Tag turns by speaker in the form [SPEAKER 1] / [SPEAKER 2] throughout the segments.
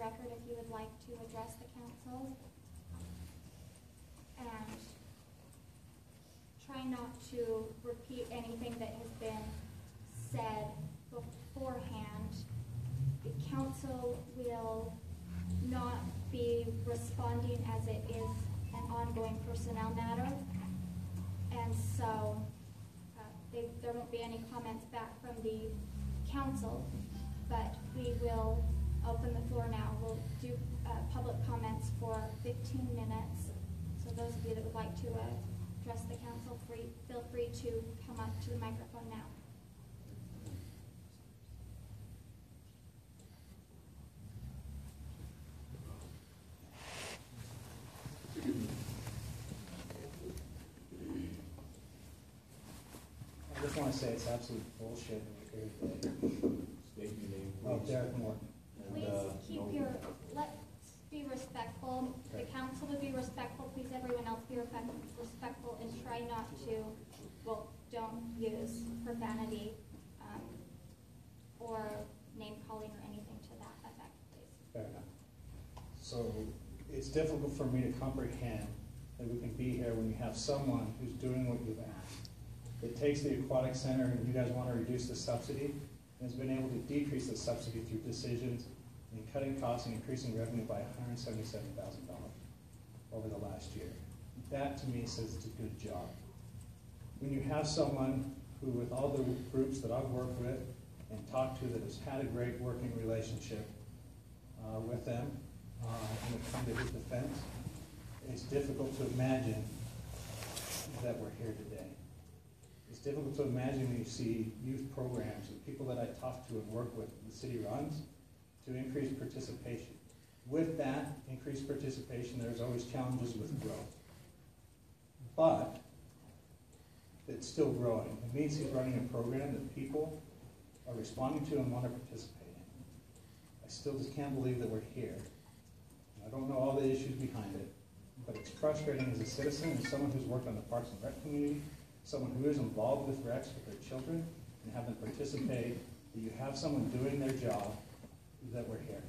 [SPEAKER 1] record if you would like to address the council. And try not to repeat anything that has been said beforehand. The council will not be responding as it is an ongoing personnel matter. And so there won't be any comments back from the council, but we will open the floor now. We'll do public comments for 15 minutes. So those of you that would like to address the council, feel free to come up to the microphone now.
[SPEAKER 2] I just want to say it's absolute bullshit that we're here today.
[SPEAKER 3] State your name,
[SPEAKER 2] Oh,
[SPEAKER 3] please.
[SPEAKER 2] Derek Morton.
[SPEAKER 1] Please keep
[SPEAKER 3] no-
[SPEAKER 1] let's be respectful. The council would be respectful. Please, everyone else, be respectful and try not to, well, don't use profanity or name calling or anything to that effect, please.
[SPEAKER 2] Fair enough. So it's difficult for me to comprehend that we can be here when you have someone who's doing what you've asked. It takes the aquatic center and you guys want to reduce the subsidy, and has been able to decrease the subsidy through decisions in cutting costs and increasing revenue by $177,000 over the last year. That to me says it's a good job. When you have someone who, with all the groups that I've worked with and talked to, that has had a great working relationship with them, and it come to his defense, it's difficult to imagine that we're here today. It's difficult to imagine when you see youth programs and people that I talk to and work with, the city runs, to increase participation. With that increased participation, there's always challenges with growth. But it's still growing. It means he's running a program that people are responding to and want to participate in. I still just can't believe that we're here. I don't know all the issues behind it, but it's frustrating as a citizen, as someone who's worked on the Parks and Rec community, someone who is involved with Recs with their children and have them participate, that you have someone doing their job, that we're here.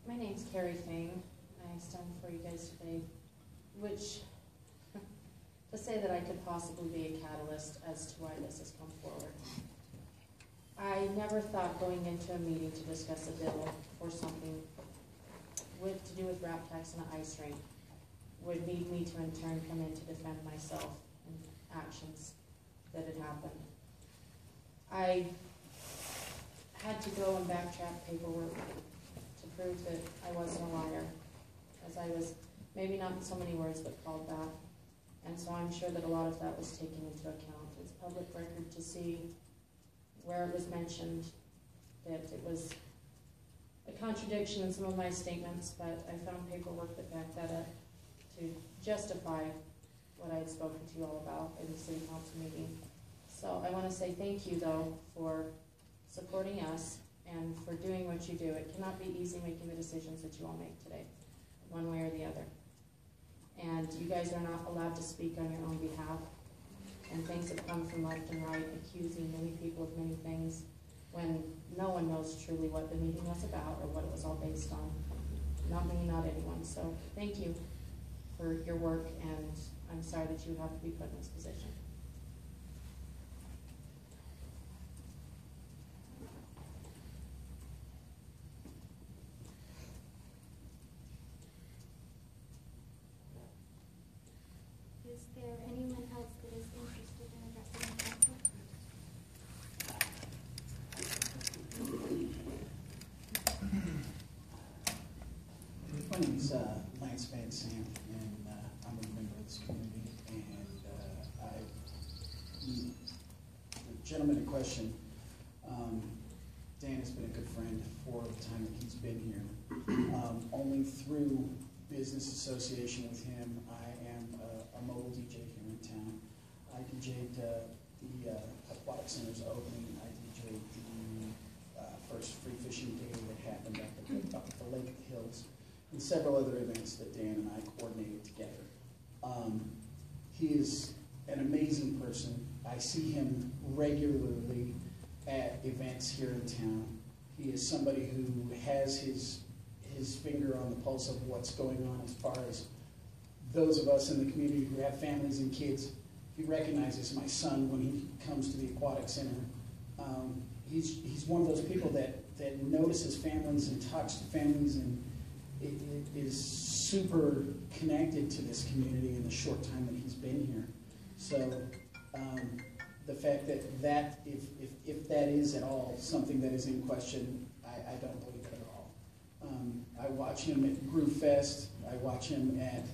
[SPEAKER 4] My name's Carrie Fang. I stand before you guys today, which, to say that I could possibly be a catalyst as to why this has come forward. I never thought going into a meeting to discuss a bill or something to do with rap tax and an ice rink would lead me to in turn come in to defend myself and actions that had happened. I had to go and backtrack paperwork to prove that I wasn't a liar, as I was, maybe not in so many words, but called that. And so I'm sure that a lot of that was taken into account. It's public record to see where it was mentioned that it was a contradiction in some of my statements, but I found paperwork that backed that up to justify what I had spoken to you all about in the city council meeting. So I want to say thank you, though, for supporting us and for doing what you do. It cannot be easy making the decisions that you all make today, one way or the other. And you guys are not allowed to speak on your own behalf. And things have come from left and right, accusing many people of many things when no one knows truly what the meeting was about or what it was all based on. Not me, not anyone. So thank you for your work, and I'm sorry that you have to be put in this position.
[SPEAKER 1] Is there anyone else that is interested in addressing the council?
[SPEAKER 5] My name's Lance Van Sant, and I'm a member of this community. And the gentleman in question, Dan has been a good friend for the time that he's been here. Only through business association with him, I am a mobile DJ here in town. I DJ'd the Aquatic Center's opening. I DJ'd the first free fishing day that happened up at the Lake of the Hills, and several other events that Dan and I coordinated together. He is an amazing person. I see him regularly at events here in town. He is somebody who has his finger on the pulse of what's going on as far as those of us in the community who have families and kids. He recognizes my son when he comes to the aquatic center. He's one of those people that notices families and talks to families and is super connected to this community in the short time that he's been here. So the fact that if that is at all something that is in question, I don't believe it at all. I watch him at Groove Fest. I watch him at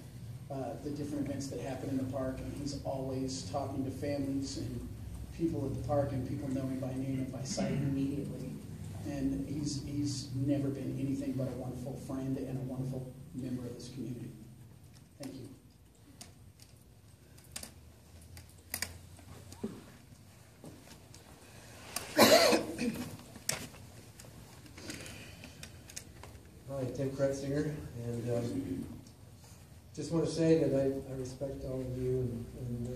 [SPEAKER 5] the different events that happen in the park, and he's always talking to families and people at the park, and people know him by name and by sight immediately. And he's never been anything but a wonderful friend and a wonderful member of this community. Thank you.
[SPEAKER 3] Hi, Tim R Cedar, and just want to say that I respect all of you and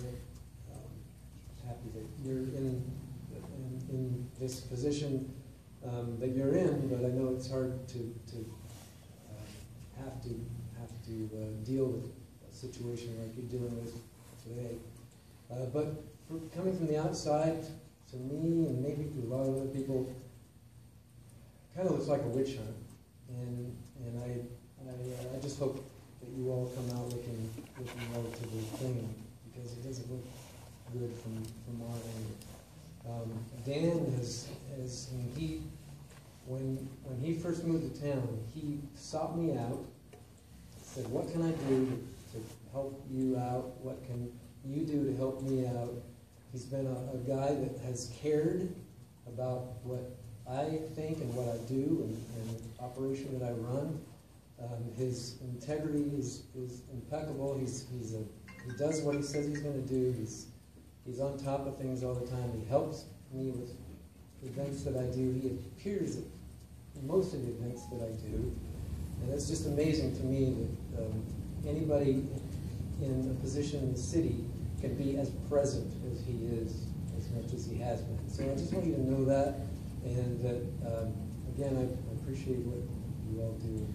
[SPEAKER 3] happy that you're in this position that you're in, but I know it's hard to have to deal with a situation like you're dealing with today. But coming from the outside, to me and maybe to a lot of other people, kind of looks like a witch hunt, and I just hope that you all come out looking relatively clean, because it doesn't look good from our end. Dan when he first moved to town, he sought me out, said, "What can I do to help you out? What can you do to help me out?" He's been a guy that has cared about what I think and what I do and the operation that I run. His integrity is impeccable. He does what he says he's going to do. He's on top of things all the time. He helps me with events that I do. He appears at most of the events that I do. And it's just amazing to me that anybody in a position in the city can be as present as he is, as much as he has been. So I just want you to know that, and that, again, I appreciate what you all do.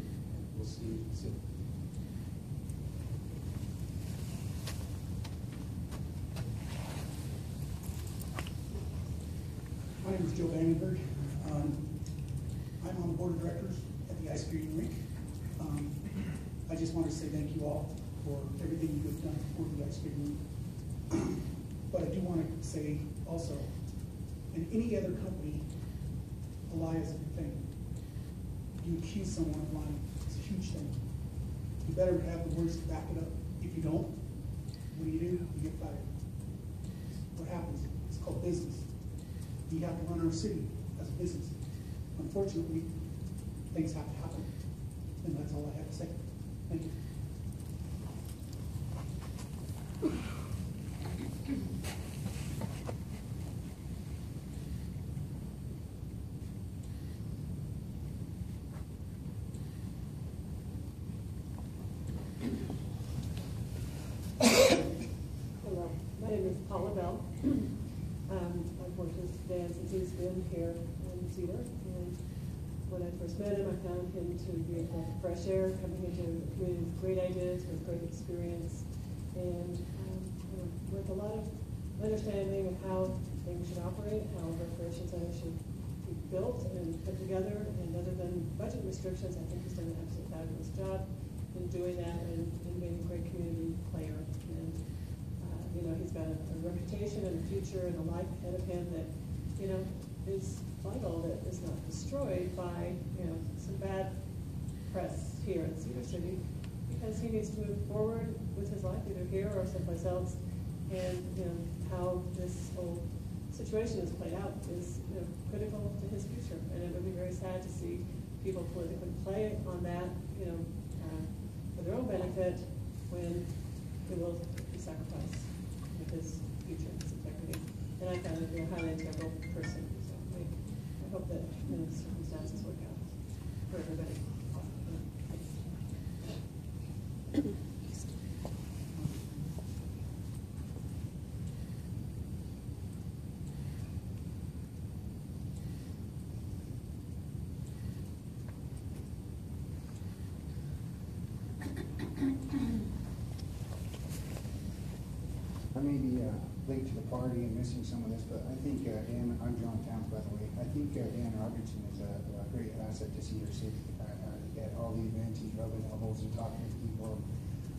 [SPEAKER 3] We'll see you soon.
[SPEAKER 6] My name is Joe Vandenberg. I'm on the board of directors at the ice skating rink. I just want to say thank you all for everything you have done for the ice skating rink. But I do want to say also, in any other company, a lie is a good thing. You accuse someone of lying, it's a huge thing. You better have the words to back it up. If you don't, what do? You get fired. What happens? It's called business. We have to run our city as a business. Unfortunately, things have to happen. And that's all I have to say. Thank you.
[SPEAKER 7] Hello, my name is Paula Bell. I've worked with Dan since he's been here in Cedar, and when I first met him, I found him to be a breath of fresh air, coming into a community with great ideas, with great experience, and with a lot of understanding of how things should operate, how a recreation center should be built and put together, and other than budget restrictions, I think he's done an absolutely fabulous job in doing that and being a great community player. And he's got a reputation and a future and a life ahead of him that, is vital, that is not destroyed by, some bad press here in Cedar City, because he needs to move forward with his life, either here or someplace else. And, how this whole situation is played out is, critical to his future. And it would be very sad to see people politically play on that, for their own benefit, when it will be sacrificed with his future and his integrity. And I found him a highly integral person. So I hope that circumstances work out for everybody.
[SPEAKER 8] I may be late to the party and missing some of this, but I think Dan, I'm John Towns, by the way. I think Dan Robertson is a great asset to Cedar City. At all the events, he's rubbing elbows and talking to people.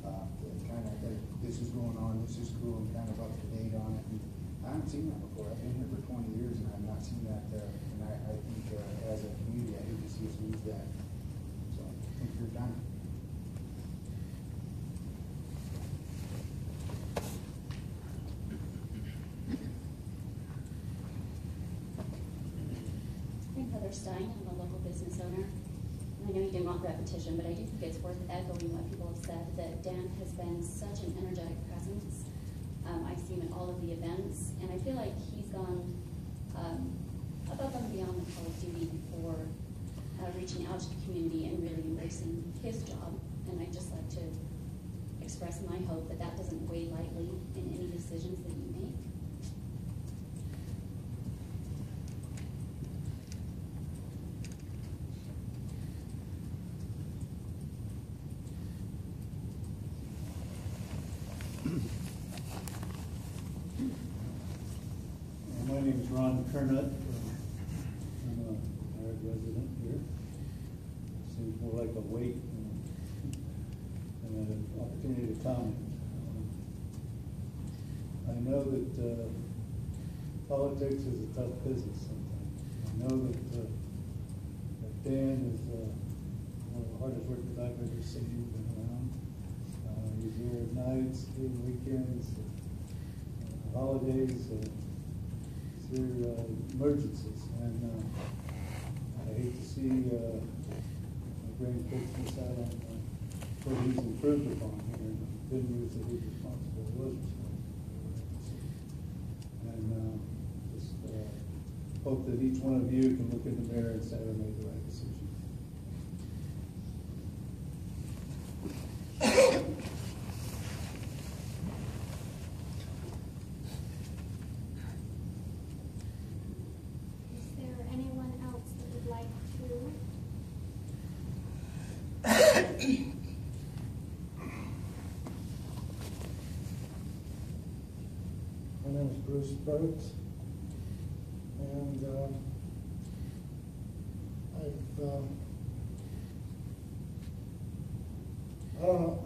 [SPEAKER 8] Kind of, this is going on, this is cool, and kind of up to date on it. And I haven't seen that before. I've been here for 20 years and I've not seen that. And I think as a community, I hate to see us lose that. So, thank you for your time.
[SPEAKER 9] I'm Heather Stein. I'm a local business owner. I know you didn't want repetition, but I do think it's worth echoing what people have said, that Dan has been such an energetic presence. I see him at all of the events, and I feel like he's gone above and beyond the call of duty for reaching out to the community and really embracing his job. And I'd just like to express my hope that that doesn't weigh lightly in any decisions that you make.
[SPEAKER 2] My name is Ron Kernut. I'm a hired resident here. Seems more like a wait and an opportunity to comment. I know that politics is a tough business sometimes. I know that Dan is one of the hardest workers I've ever seen around. He's here at nights, through weekends, holidays, through emergencies, and I hate to see my grandkids miss out on what he's improved upon here in the venues that he's responsible, was responsible for. And just hope that each one of you can look in the mirror and say, I made the right decision.
[SPEAKER 10] My name is Bruce Burt, and I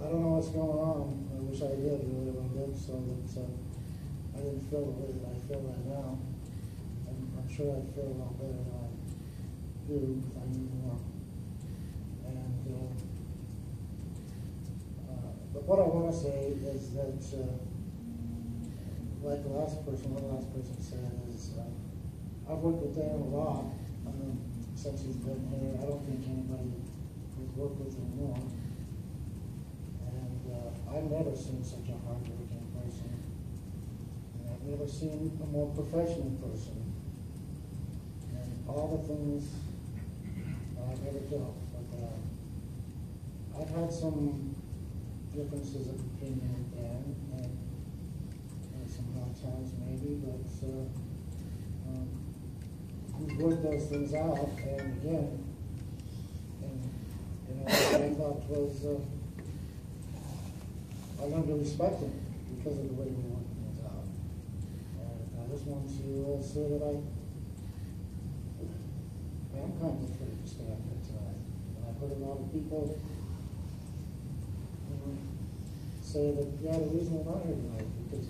[SPEAKER 10] don't know what's going on. I wish I did really a little bit, so that I didn't feel the way that I feel right now. I'm sure I'd feel a lot better than I do if I knew more. And but what I want to say is that. Like one last person said, is I've worked with Dan a lot since he's been here. I don't think anybody has worked with him more. And I've never seen such a hard-working person. And I've never seen a more professional person. And all the things I've ever dealt with. I've had some differences of opinion with Dan, and some hard times maybe, but we've worked those things out, and again, and what I thought was I learned to respect him because of the way we worked things out. And I just want to say that I am kind of afraid to stand here tonight. And I've heard a lot of people say that, yeah, the reason they're not here tonight is because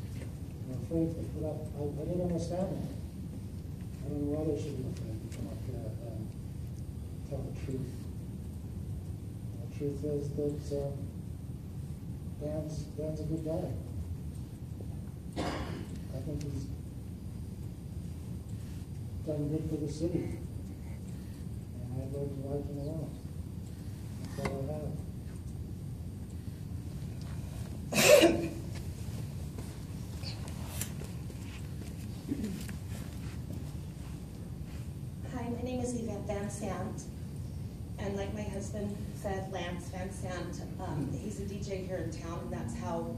[SPEAKER 10] I'm afraid to put up. I didn't understand that. I don't know why they should be afraid to come up here and tell the truth. And the truth is that Dan's a good guy. I think he's done good for the city. And I'd like to like him a lot. That's all I have.
[SPEAKER 11] Hi, my name is Yvette Van Sant, and like my husband said, Lance Van Sant, he's a DJ here in town, and that's how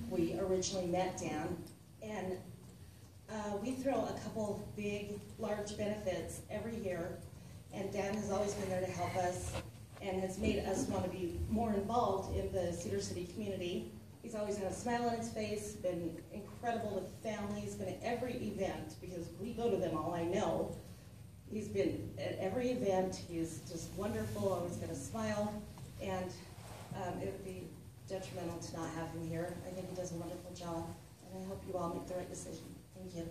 [SPEAKER 11] we originally met Dan. And we throw a couple big, large benefits every year, and Dan has always been there to help us and has made us want to be more involved in the Cedar City community. He's always had a smile on his face, been incredible with families, been at every event, because we go to them all, I know. He's been at every event, he's just wonderful, always got a smile, and it would be detrimental to not have him here. I think he does a wonderful job, and I hope you all make the right decision. Thank you.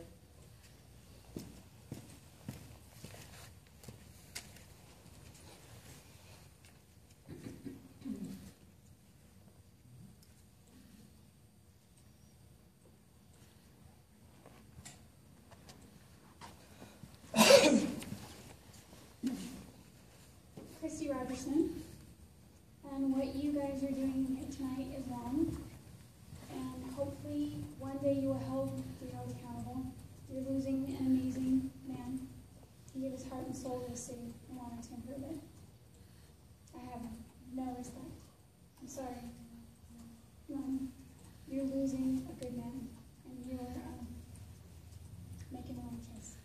[SPEAKER 1] And what you guys are doing here tonight is wrong. And hopefully one day you will be held accountable. You're losing an amazing man. He gave his heart and soul to the city and wanted to improve it. I have no respect. I'm sorry. You're losing a good man, and you're making the wrong choice.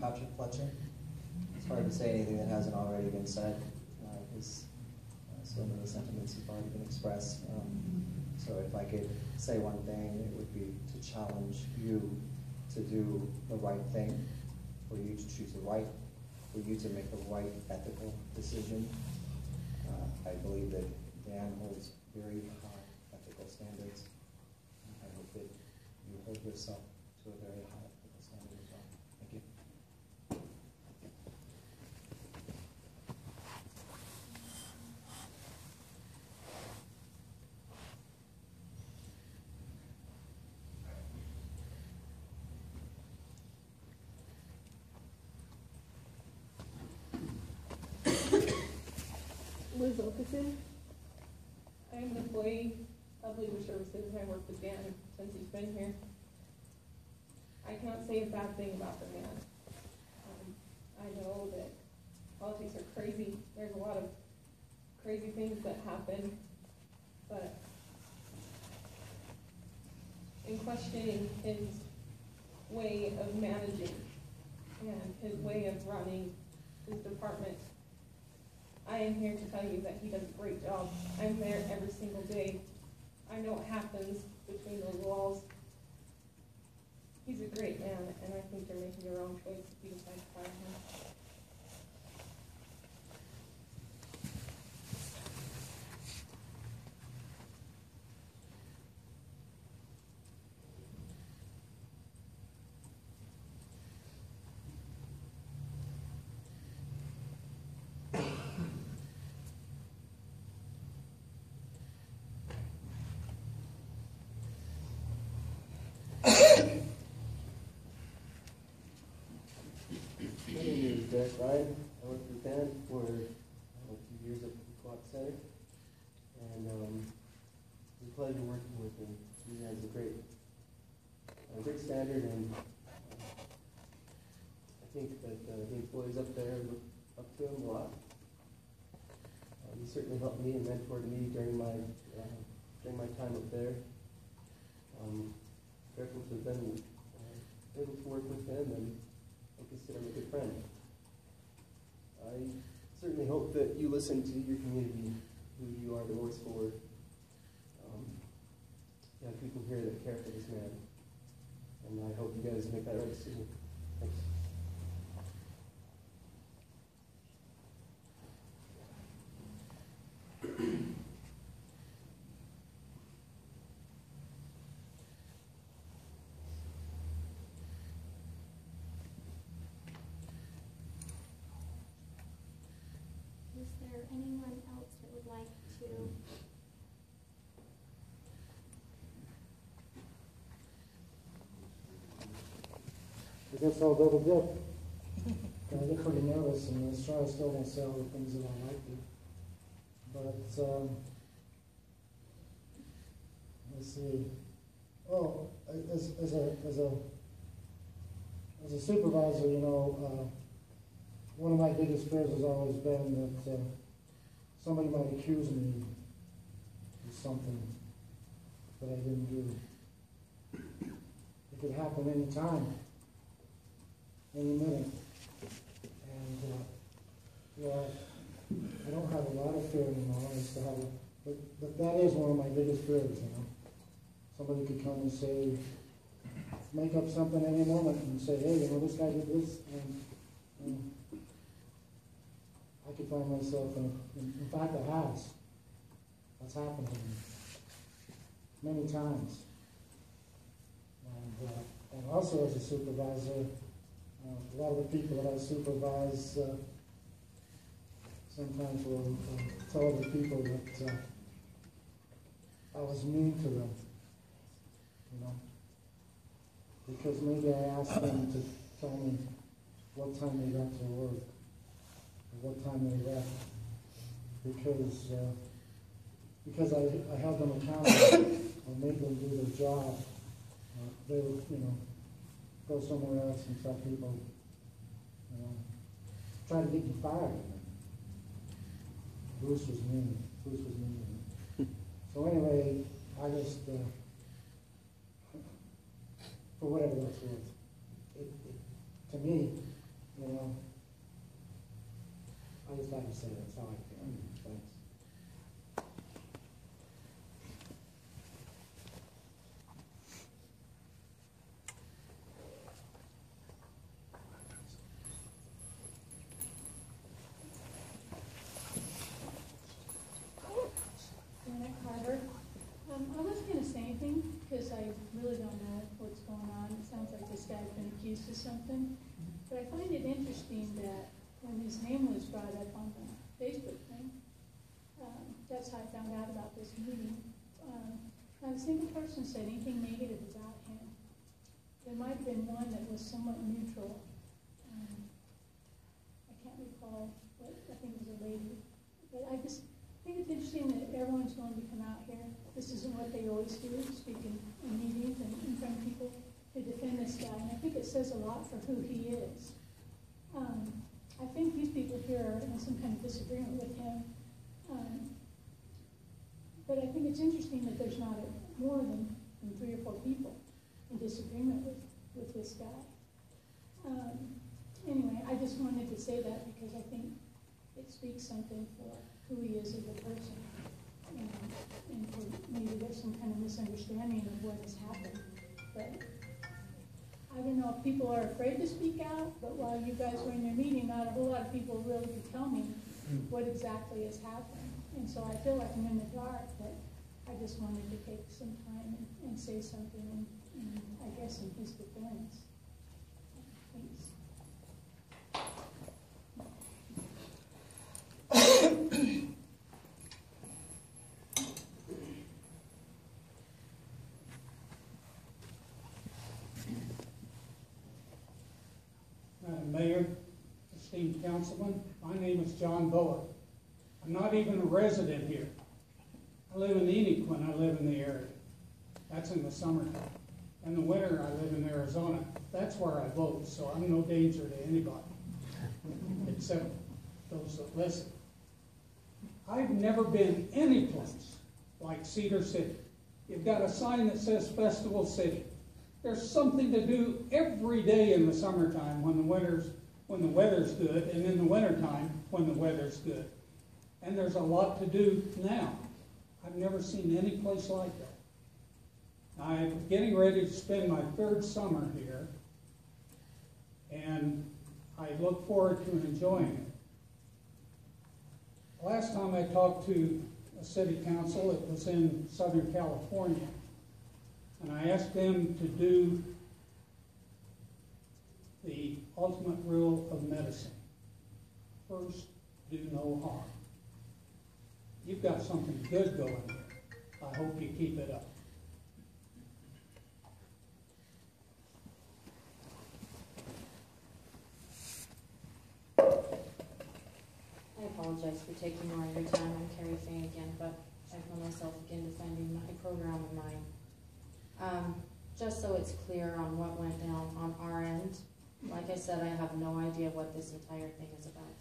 [SPEAKER 12] Patrick Fletcher. It's hard to say anything that hasn't already been said, because so many of the sentiments have already been expressed. So if I could say one thing, it would be to challenge you to do the right thing, for you to choose the right, for you to make the right ethical decision. I believe that Dan holds very high ethical standards. I hope that you hold yourself to a very high ethical standard as well. Thank you.
[SPEAKER 13] Liz Okeson. I'm an employee of Legal Services, and I work with Dan since he's been here. I cannot say a bad thing about the man. I know that politics are crazy. There's a lot of crazy things that happen, but in questioning his way of managing and his way of running his department, I am here to tell you that he does a great job. I'm there every single day. I know what happens between those walls. He's a great man, and I think you're making the wrong choice if you decide to fire him.
[SPEAKER 3] Ryan. I worked with Dan for a few years at the Co-op Center, and it was a pleasure working with him. He has a great standard, and I think that the employees up there look up to him a lot. He certainly helped me and mentored me during my time up there. Grateful to have been able to work with him, and I consider him a good friend. I certainly hope that you listen to your community, who you are the voice for. You have people here that care for this man, and I hope you guys make that right decision. Thanks.
[SPEAKER 1] Is there anyone else that would like to?
[SPEAKER 10] I guess I'll double dip. I get pretty nervous and I try to still don't say all the things that I like to. But, let's see. Oh, as a supervisor, you know, one of my biggest fears has always been that somebody might accuse me of something that I didn't do. It could happen any time, any minute. And, I don't have a lot of fear anymore. I used to have but that is one of my biggest fears, Somebody could come and say, make up something any moment and say, hey, this guy did this, and I could find myself in fact, it has. That's happened to me many times. And also as a supervisor, a lot of the people that I supervise sometimes will tell other people that I was mean to them, because maybe I asked them to tell me what time they got to work, or what time they left, because I held them accountable or made them do their job. They would, go somewhere else and tell people, try to get you fired. Bruce was mean. So anyway, I just, for whatever that's worth, to me, I just like to say that's how I feel. Thanks.
[SPEAKER 14] I wasn't going to say anything because I really don't know what's going on. It sounds like this guy's been accused of something. But I find it interesting that when his name was brought up on the Facebook thing, that's how I found out about this meeting. Not a single person said anything negative about him. There might have been one that was somewhat neutral. I can't recall, but I think it was a lady. But I just think it's interesting that everyone's going to come out here. This isn't what they always do, speak in meetings and in front of people to defend this guy. And I think it says a lot for who he is. I think these people here are in some kind of disagreement with him. But I think it's interesting that there's not more than 3 or 4 people in disagreement with this guy. Anyway, I just wanted to say that because I think it speaks something for who he is as a person. And maybe there's some kind of misunderstanding of what has happened. But I don't know if people are afraid to speak out, but while you guys were in your meeting, not a whole lot of people really could tell me what exactly has happened. And so I feel like I'm in the dark, but I just wanted to take some time and say something, and I guess in his defense. Thanks.
[SPEAKER 15] Madam Mayor, esteemed councilman, my name is John Boa. I'm not even a resident here. I live in Enoch when I live in the area. That's in the summertime. In the winter, I live in Arizona. That's where I vote, so I'm no danger to anybody, except those that listen. I've never been any place like Cedar City. You've got a sign that says Festival City. There's something to do every day in the summertime when the weather's good, and in the wintertime when the weather's good. And there's a lot to do now. I've never seen any place like that. I'm getting ready to spend my 3rd summer here, and I look forward to enjoying it. Last time I talked to a city council, it was in Southern California, and I asked them to do the ultimate rule of medicine. First, do no harm. You've got something good going here. I hope you keep it up.
[SPEAKER 4] I apologize for taking more of your time. I'm Carrie Fang again, but I found myself again defending my program of mine. Just so it's clear on what went down on our end, like I said, I have no idea what this entire thing is about.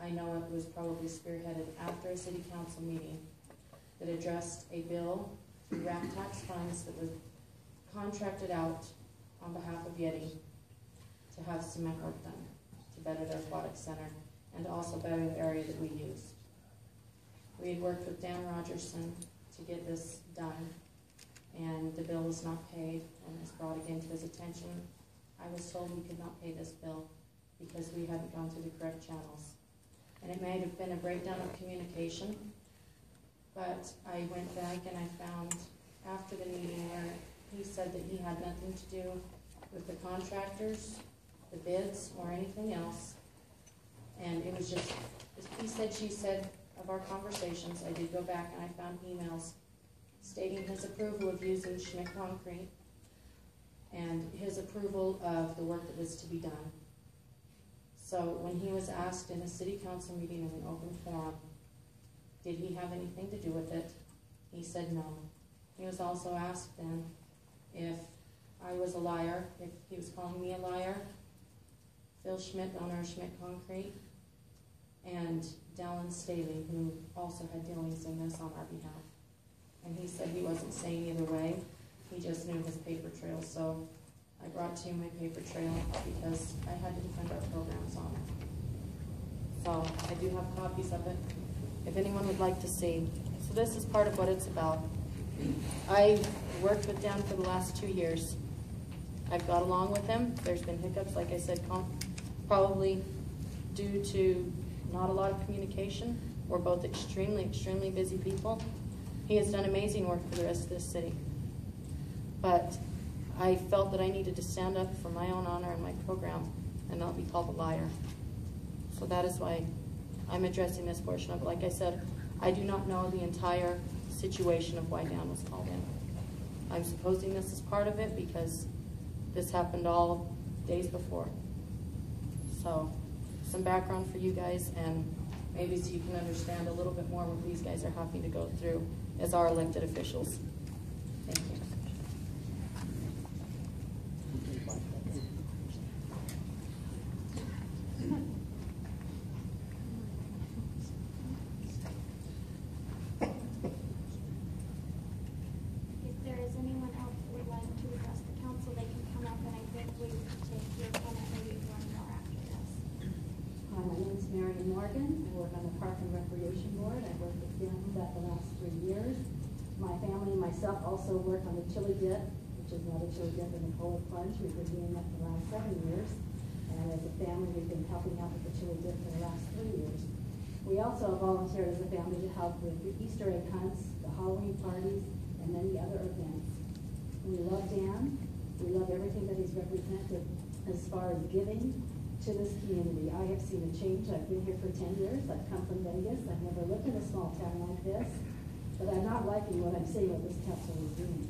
[SPEAKER 4] I know it was probably spearheaded after a city council meeting that addressed a bill to wrap tax funds that was contracted out on behalf of Yeti to have cement work done, to better their aquatic center, and to also better the area that we use. We had worked with Dan Rogerson to get this done, and the bill was not paid, and it was brought again to his attention. I was told we could not pay this bill because we hadn't gone through the correct channels. And it may have been a breakdown of communication, but I went back and I found after the meeting where he said that he had nothing to do with the contractors, the bids, or anything else. And it was just, he said, she said of our conversations. I did go back and I found emails stating his approval of using Schmidt Concrete and his approval of the work that was to be done. So when he was asked in a city council meeting in an open forum, did he have anything to do with it? He said no. He was also asked then if I was a liar, if he was calling me a liar. Phil Schmidt, owner of Schmidt Concrete, and Dallin Staley, who also had dealings in this on our behalf. And he said he wasn't saying either way. He just knew his paper trail. So I brought to you my paper trail because I had to defend our programs on it. So I do have copies of it if anyone would like to see. So this is part of what it's about. I worked with Dan for the last 2 years. I've got along with him. There's been hiccups, like I said, probably due to not a lot of communication. We're both extremely, extremely busy people. He has done amazing work for the rest of this city. But I felt that I needed to stand up for my own honor and my program and not be called a liar. So that is why I'm addressing this portion of it. Like I said, I do not know the entire situation of why Dan was called in. I'm supposing this is part of it because this happened all days before. So some background for you guys, and maybe so you can understand a little bit more what these guys are having to go through as our elected officials. Thank you.
[SPEAKER 1] If there is anyone else who would like to address the council, they can come up, and I think we will take your comment, maybe one more after this.
[SPEAKER 16] Hi, my name is Mary Morgan. I work on the Park and Recreation Board. I've worked with them about the last 3 years. My family and myself also work on the chili dip, which is another chili dip and the cola plunge. We've been doing that for the last 7 years. And as a family, we've been helping out with the chili dip for the last 3 years. We also volunteered as a family to help with the Easter egg hunts, the Halloween parties, and many other events. We love Dan. We love everything that he's represented as far as giving to this community. I have seen a change. I've been here for 10 years. I've come from Vegas. I've never lived in a small town like this. But I'm not liking what I'm seeing what this council is doing.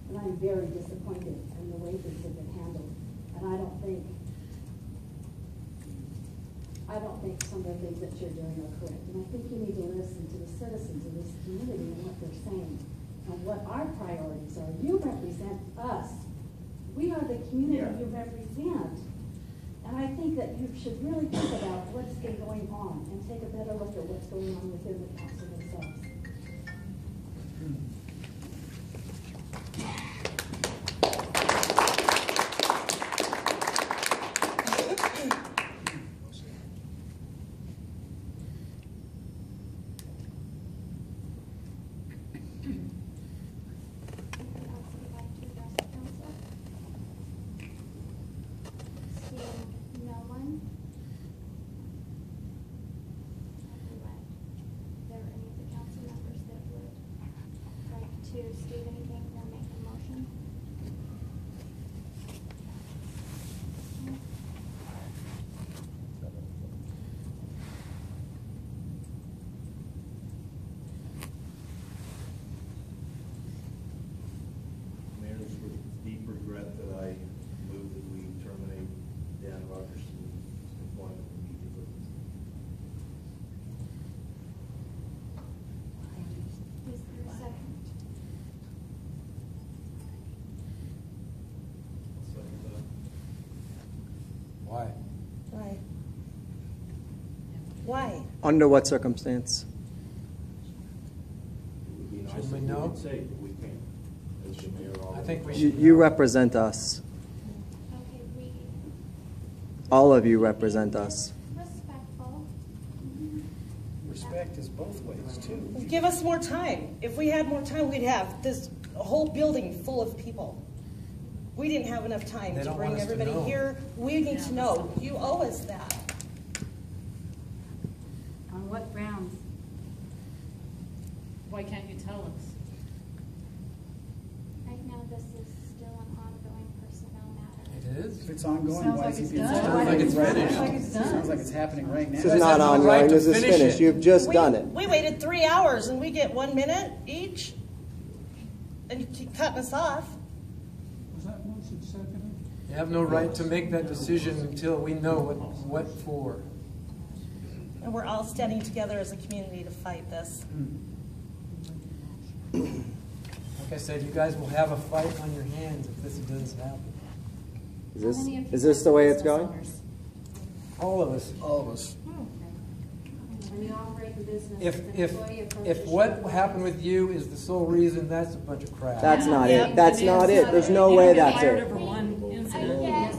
[SPEAKER 16] And I'm very disappointed in the way things have been handled. And I don't think some of the things that you're doing are correct. And I think you need to listen to the citizens of this community and what they're saying and what our priorities are. You represent us. We are the community you represent. And I think that you should really think about what's been going on and take a better look at what's going on within the council themselves.
[SPEAKER 1] Anyone else who would like to address the council? Seeing no one. Everyone. There are any of the council members that would like to state anything or make a motion?
[SPEAKER 17] Mayor, it's with deep regret that I move that we terminate Dan Rogerson's employment immediately.
[SPEAKER 1] Is there a second?
[SPEAKER 3] Why?
[SPEAKER 11] Why? Why?
[SPEAKER 12] Under what circumstance?
[SPEAKER 17] It would be nice
[SPEAKER 3] Should
[SPEAKER 17] if
[SPEAKER 3] we
[SPEAKER 17] we
[SPEAKER 3] know?
[SPEAKER 17] could say, but we can't. with the mayor.
[SPEAKER 3] I think we
[SPEAKER 12] You,
[SPEAKER 3] should.
[SPEAKER 12] you
[SPEAKER 3] know.
[SPEAKER 12] represent us.
[SPEAKER 1] Okay, we,
[SPEAKER 12] All of you represent us.
[SPEAKER 1] respectful.
[SPEAKER 5] Respect is both ways, too.
[SPEAKER 11] Give us more time. If we had more time, we'd have this whole building full of people. We didn't have enough time
[SPEAKER 3] They
[SPEAKER 11] to
[SPEAKER 3] don't
[SPEAKER 11] bring
[SPEAKER 3] want us to
[SPEAKER 11] everybody
[SPEAKER 3] know.
[SPEAKER 11] here. We need to know. You owe us that.
[SPEAKER 16] On what grounds?
[SPEAKER 4] Why can't you tell us?
[SPEAKER 1] Right now, this is still an ongoing personnel matter.
[SPEAKER 3] It is.
[SPEAKER 5] If it's ongoing,
[SPEAKER 7] Sounds
[SPEAKER 5] why
[SPEAKER 7] like
[SPEAKER 5] is it
[SPEAKER 7] it's
[SPEAKER 5] being
[SPEAKER 7] done.
[SPEAKER 5] started?
[SPEAKER 3] Sounds like it's finished.
[SPEAKER 7] Sounds like it's done.
[SPEAKER 5] Sounds like it's happening right now.
[SPEAKER 12] This is not
[SPEAKER 3] have no
[SPEAKER 12] ongoing,
[SPEAKER 3] right to
[SPEAKER 12] this is
[SPEAKER 3] finish
[SPEAKER 12] finished.
[SPEAKER 3] it.
[SPEAKER 12] You've just done it.
[SPEAKER 11] We waited 3 hours and we get 1 minute each? And you keep cutting us off?
[SPEAKER 15] Was that motion seconded?
[SPEAKER 3] You have no right to make that decision until we know what for.
[SPEAKER 11] And we're all standing together as a community to fight this.
[SPEAKER 3] Like I said, you guys will have a fight on your hands if this does happen.
[SPEAKER 12] Is this the way it's going?
[SPEAKER 3] All of us.
[SPEAKER 5] All of us.
[SPEAKER 16] When you operate the business as
[SPEAKER 3] If,
[SPEAKER 16] an
[SPEAKER 3] if,
[SPEAKER 16] employee of
[SPEAKER 3] if what happened with you is the sole reason, that's a bunch of crap.
[SPEAKER 12] That's not
[SPEAKER 11] Yeah.
[SPEAKER 12] it. That's not it. There's no way that's it.
[SPEAKER 1] Again,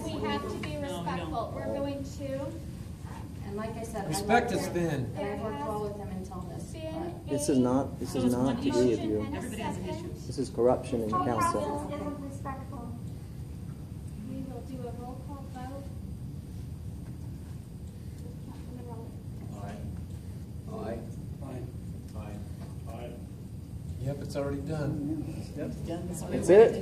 [SPEAKER 1] we have to be respectful. We're going to,
[SPEAKER 16] And like I said,
[SPEAKER 3] Respect
[SPEAKER 16] I
[SPEAKER 3] is
[SPEAKER 16] love
[SPEAKER 3] thin.
[SPEAKER 16] him, and I've worked well with him until this.
[SPEAKER 1] been
[SPEAKER 12] This is not to be of
[SPEAKER 1] motion
[SPEAKER 12] you.
[SPEAKER 1] and a second.
[SPEAKER 12] This is corruption in the council.
[SPEAKER 1] Council isn't respectful. We will do a roll call vote. Councilman Rowley.
[SPEAKER 17] Aye.
[SPEAKER 5] Fine.
[SPEAKER 17] Aye.
[SPEAKER 3] Yep, it's already done.
[SPEAKER 5] Yep.
[SPEAKER 12] That's it.